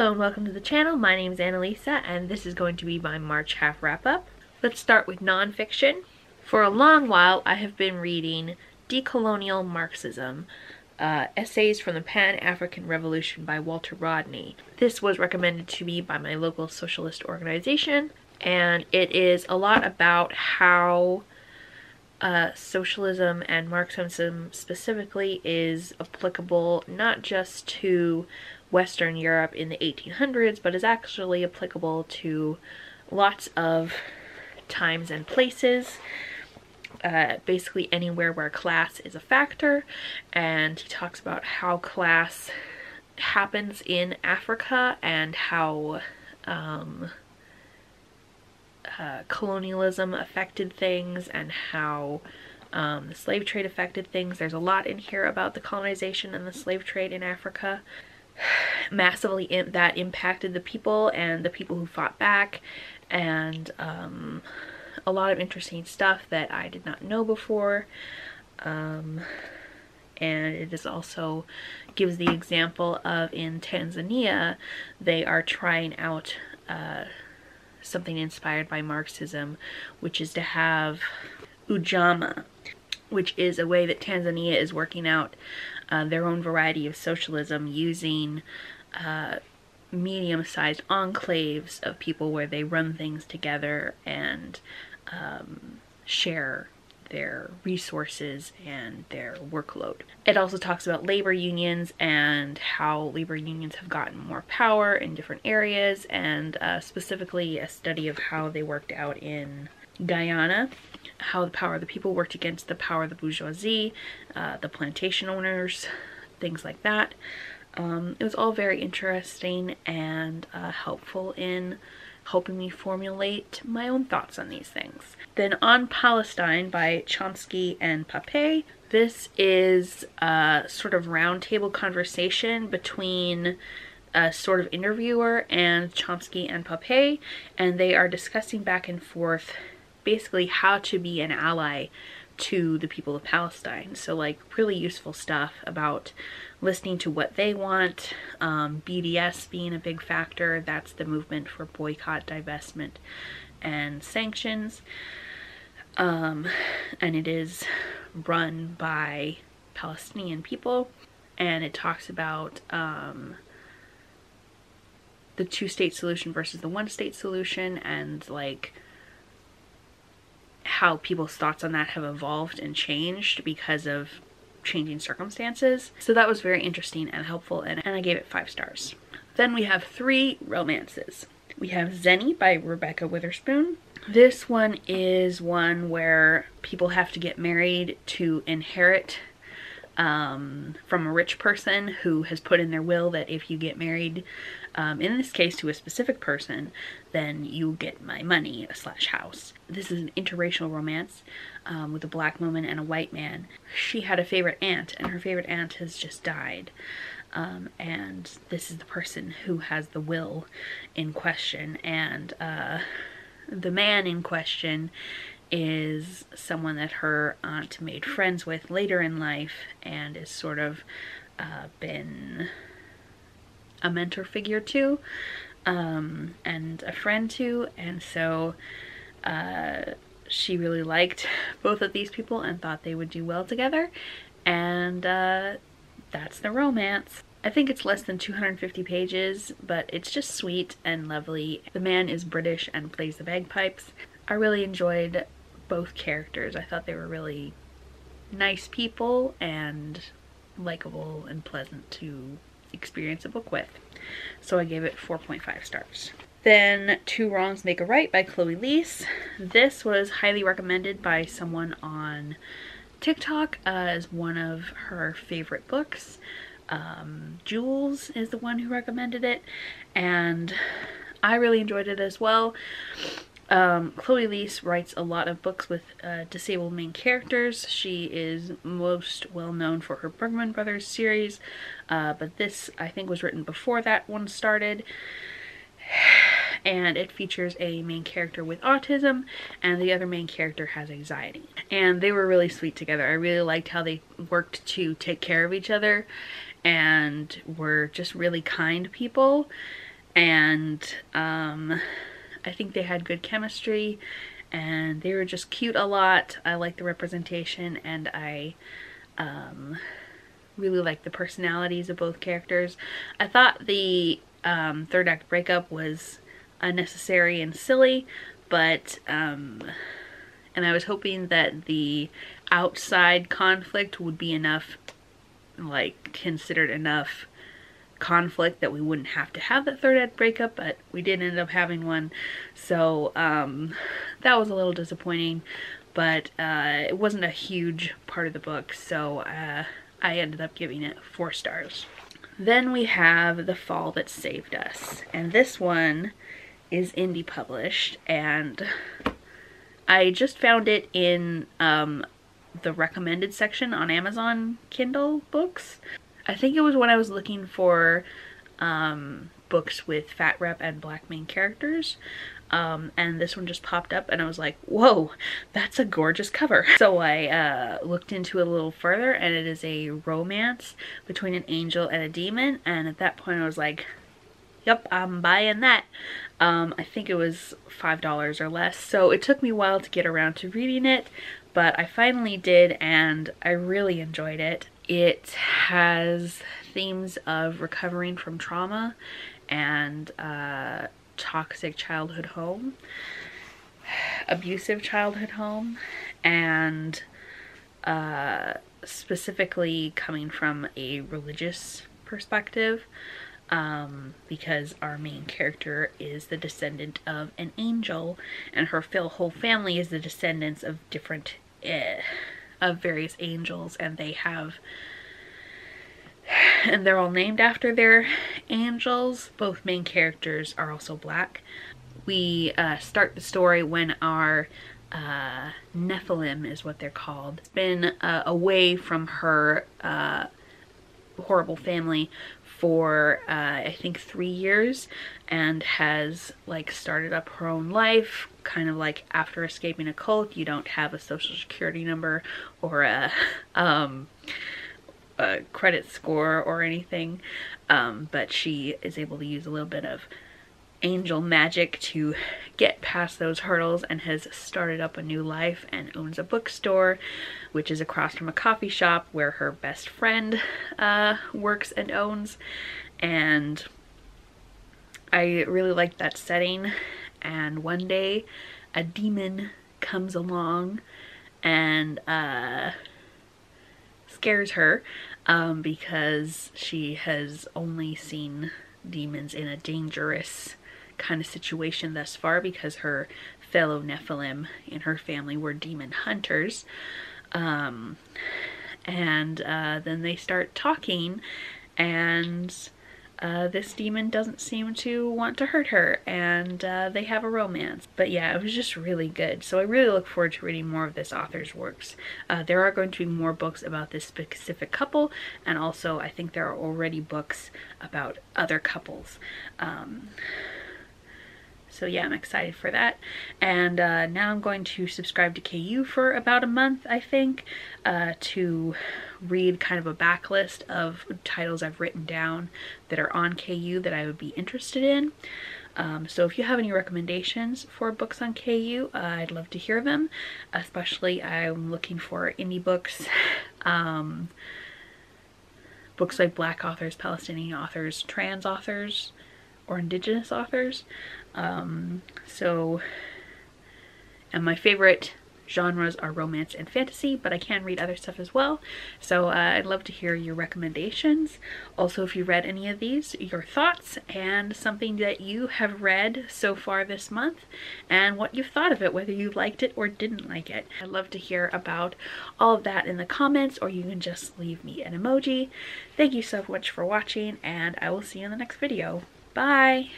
Hello and welcome to the channel. My name is Liese and this is going to be my March half wrap-up. Let's start with nonfiction. For a long while I have been reading Decolonial Marxism, Essays from the Pan-African Revolution by Walter Rodney. This was recommended to me by my local socialist organization, and it is a lot about how socialism and Marxism specifically is applicable not just to Western Europe in the 1800s, but is actually applicable to lots of times and places, basically anywhere where class is a factor. And he talks about how class happens in Africa and how colonialism affected things and how the slave trade affected things. There's a lot in here about the colonization and the slave trade in Africa. Massively that impacted the people and the people who fought back, and a lot of interesting stuff that I did not know before. And it is also gives the example of in Tanzania they are trying out something inspired by Marxism, which is to have ujamaa, which is a way that Tanzania is working out their own variety of socialism using medium-sized enclaves of people where they run things together and share their resources and their workload. It also talks about labor unions and how labor unions have gotten more power in different areas, and specifically a study of how they worked out in Guyana, how the power of the people worked against the power of the bourgeoisie, the plantation owners, things like that. It was all very interesting and helpful in helping me formulate my own thoughts on these things. Then On Palestine by Chomsky and Pappé. This is a sort of roundtable conversation between a sort of interviewer and Chomsky and Pappé, and they are discussing back and forth basically how to be an ally to the people of Palestine. So like really useful stuff about listening to what they want, BDS being a big factor. That's the movement for boycott, divestment, and sanctions. And it is run by Palestinian people, and it talks about the two-state solution versus the one-state solution, and like how people's thoughts on that have evolved and changed because of changing circumstances. So that was very interesting and helpful, and I gave it 5 stars. Then we have 3 romances. We have Xeni by Rebekah Weatherspoon. This one is one where people have to get married to inherit from a rich person who has put in their will that if you get married, in this case to a specific person, then you get my money / house. This is an interracial romance with a black woman and a white man. She had a favorite aunt, and her favorite aunt has just died. And this is the person who has the will in question, and the man in question is someone that her aunt made friends with later in life and is sort of been a mentor figure to, and a friend to, and so she really liked both of these people and thought they would do well together, and that's the romance. I think it's less than 250 pages, but it's just sweet and lovely. The man is British and plays the bagpipes. I really enjoyed both characters. I thought they were really nice people and likable and pleasant to experience a book with. So I gave it 4.5 stars. Then Two Wrongs Make a Right by Liese. This was highly recommended by someone on TikTok as one of her favorite books. Jules is the one who recommended it, and I really enjoyed it as well. Liese writes a lot of books with disabled main characters. She is most well known for her Bergman Brothers series, but this I think was written before that one started. And it features a main character with autism, and the other main character has anxiety. And they were really sweet together. I really liked how they worked to take care of each other and were just really kind people. and I think they had good chemistry, and they were just cute a lot. I liked the representation, and I really liked the personalities of both characters. I thought the third act breakup was unnecessary and silly, but and I was hoping that the outside conflict would be enough, like considered enough conflict that we wouldn't have to have that third act breakup, but we did end up having one. So that was a little disappointing, but it wasn't a huge part of the book, so I ended up giving it 4 stars. Then we have The Fall That Saved Us, and this one is indie published, and I just found it in the recommended section on Amazon Kindle books. I think it was when I was looking for books with fat rep and black main characters, and this one just popped up, and I was like, whoa, that's a gorgeous cover. So I looked into it a little further, and it is a romance between an angel and a demon, and at that point I was like, yep, I'm buying that. I think it was $5 or less, so it took me a while to get around to reading it, but I finally did, and I really enjoyed it. It has themes of recovering from trauma and toxic childhood home, abusive childhood home, and specifically coming from a religious perspective, because our main character is the descendant of an angel, and her whole family is the descendants of different of various angels, and they're all named after their angels. Both main characters are also black. We start the story when our Nephilim is what they're called. It's been away from her horrible family for I think 3 years, and has like started up her own life, kind of like after escaping a cult. You don't have a social security number or a credit score or anything, but she is able to use a little bit of angel magic to get past those hurdles, and has started up a new life and owns a bookstore, which is across from a coffee shop where her best friend works and owns. And I really liked that setting, and one day a demon comes along and scares her, because she has only seen demons in a dangerous kind of situation thus far, because her fellow Nephilim in her family were demon hunters. And then they start talking, and this demon doesn't seem to want to hurt her, and they have a romance. But yeah, it was just really good. So I really look forward to reading more of this author's works. There are going to be more books about this specific couple, and also I think there are already books about other couples. So yeah, I'm excited for that. And now I'm going to subscribe to KU for about a month, I think, to read kind of a backlist of titles I've written down that are on KU that I would be interested in. So if you have any recommendations for books on KU, I'd love to hear them. Especially I'm looking for indie books, books by Black authors, Palestinian authors, trans authors, or Indigenous authors. And my favorite genres are romance and fantasy, but I can read other stuff as well. So I'd love to hear your recommendations. Also, if you read any of these, your thoughts, and something that you have read so far this month, and what you've thought of it, whether you liked it or didn't like it. I'd love to hear about all of that in the comments, or you can just leave me an emoji. Thank you so much for watching, and I will see you in the next video. Bye!